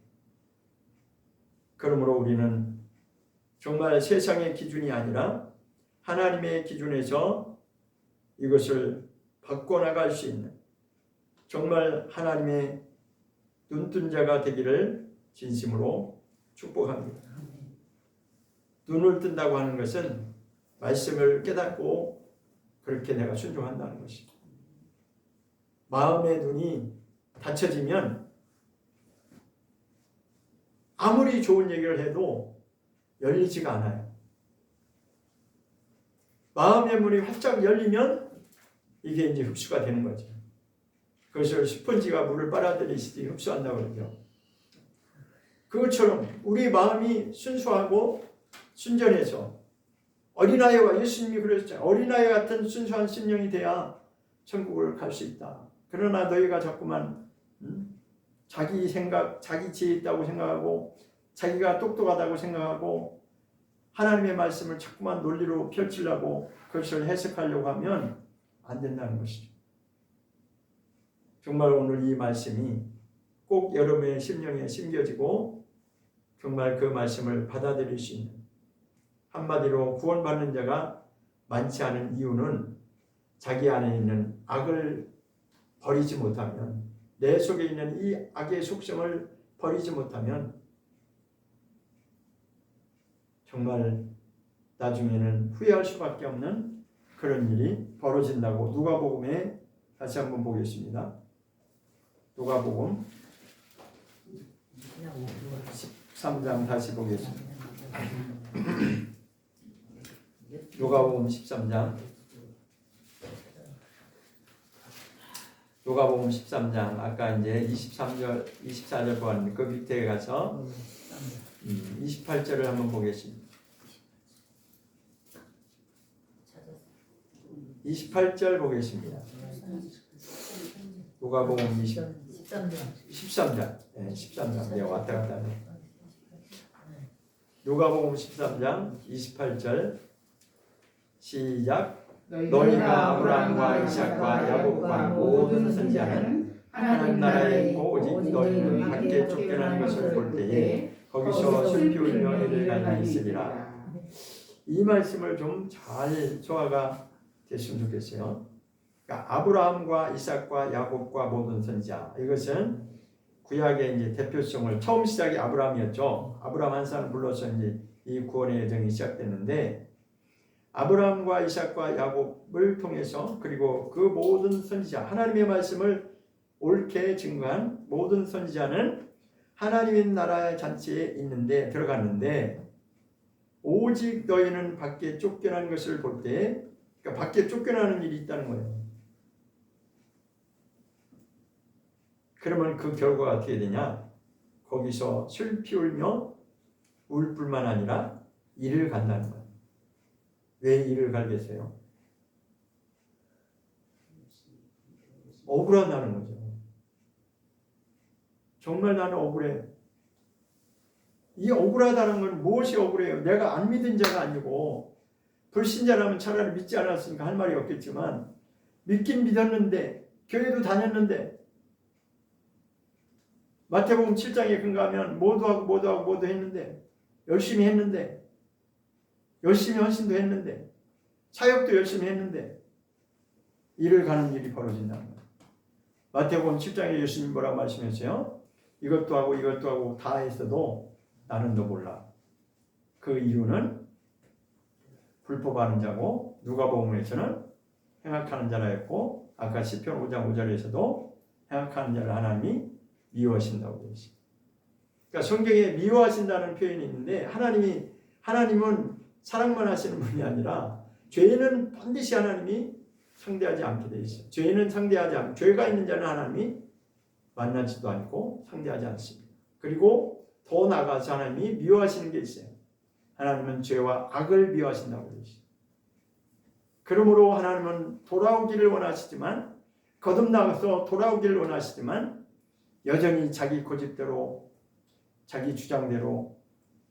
S1: 그러므로 우리는 정말 세상의 기준이 아니라 하나님의 기준에서 이것을 바꿔나갈 수 있는 정말 하나님의 눈뜬 자가 되기를 진심으로 축복합니다. 눈을 뜬다고 하는 것은 말씀을 깨닫고 그렇게 내가 순종한다는 것입니다. 마음의 눈이 닫혀지면 아무리 좋은 얘기를 해도 열리지가 않아요. 마음의 문이 활짝 열리면 이게 이제 흡수가 되는 거죠. 그것을 스펀지가 물을 빨아들이시듯이 흡수한다고 그러죠. 그것처럼 우리 마음이 순수하고 순전해서, 어린아이와 예수님이 그러셨잖아요. 어린아이 같은 순수한 심령이 돼야 천국을 갈 수 있다. 그러나 너희가 자꾸만 자기 생각, 자기 지혜 있다고 생각하고 자기가 똑똑하다고 생각하고 하나님의 말씀을 자꾸만 논리로 펼치려고 그것을 해석하려고 하면 안 된다는 것이죠. 정말 오늘 이 말씀이 꼭 여러분의 심령에 심겨지고 정말 그 말씀을 받아들일 수 있는, 한마디로 구원받는 자가 많지 않은 이유는 자기 안에 있는 악을 버리지 못하면, 내 속에 있는 이 악의 속성을 버리지 못하면 정말 나중에는 후회할 수밖에 없는 그런 일이 벌어진다고 누가복음에 다시 한번 보겠습니다. 누가복음 13장 다시 보겠습니다. 누가복음 13장, 누가복음 13장 아까 이제 23절, 24절 보았는데 그 밑에 가서 28절을 한번 보겠습니다. 28절 보겠습니다. 누가복음 13장. 네, 13장. 네, 왔다 갔다 하네. 누가복음 13장 28절 시작. 너희가 아브라함과 이삭과 야곱과 모든 선지자는 하나님 나라에 있고 오직 너희는 밖에 쫓겨나는 것을 볼 때에 거기서 슬피 울며 이를 갈미 있으리라. 이 말씀을 좀 잘 소화가 됐으면 좋겠어요. 그러니까 아브라함과 이삭과 야곱과 모든 선지자, 이것은 구약의 이제 대표성을 처음 시작이 아브라함이었죠. 아브라함 한 사람 불러서 이제 이 구원의 여정이 시작됐는데 아브라함과 이삭과 야곱을 통해서 그리고 그 모든 선지자 하나님의 말씀을 옳게 증거한 모든 선지자는 하나님의 나라의 잔치에 있는데 들어갔는데 오직 너희는 밖에 쫓겨난 것을 볼 때 그러니까 밖에 쫓겨나는 일이 있다는 거예요. 그러면 그 결과가 어떻게 되냐? 거기서 슬피 울며 울 뿐만 아니라 이를 간다는 거예요. 왜 이를 갈겠어요? 억울하다는 거죠. 정말 나는 억울해. 이 억울하다는 건 무엇이 억울해요? 내가 안 믿은 자가 아니고 불신자라면 차라리 믿지 않았으니까 할 말이 없겠지만 믿긴 믿었는데 교회도 다녔는데 마태복음 7장에 근거하면 모두 했는데 열심히 했는데 열심히 헌신도 했는데 사역도 열심히 했는데 이를 가는 일이 벌어진다는 거예요. 마태복음 7장에 예수님 뭐라고 말씀하세요? 이것도 하고 다 했어도 나는 너 몰라. 그 이유는 불법하는 자고 누가복음에서는 행악하는 자라 했고 아까 시편 5장 5절에서도 행악하는 자를 하나님이 미워하신다고 되어 있습니다. 그러니까 성경에 미워하신다는 표현이 있는데 하나님은 사랑만 하시는 분이 아니라 죄는 반드시 하나님이 상대하지 않게 되어 있어요. 죄는 상대하지 않고 죄가 있는 자는 하나님이 만나지도 않고 상대하지 않습니다. 그리고 더 나아가서 하나님이 미워하시는 게 있어요. 하나님은 죄와 악을 미워하신다고 되어 있어요. 그러므로 하나님은 돌아오기를 원하시지만 거듭나서 돌아오기를 원하시지만 여전히 자기 고집대로 자기 주장대로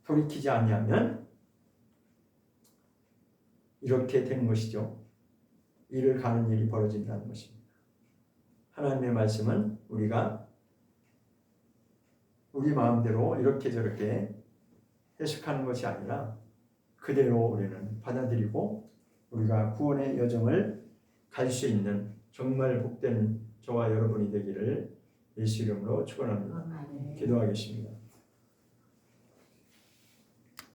S1: 돌이키지 않으면 이렇게 되는 것이죠. 이를 가는 일이 벌어진다는 것입니다. 하나님의 말씀은 우리가 우리 마음대로 이렇게 저렇게 해석하는 것이 아니라 그대로 우리는 받아들이고 우리가 구원의 여정을 갈 수 있는 정말 복된 저와 여러분이 되기를 예수 이름으로 축원합니다. 기도하겠습니다.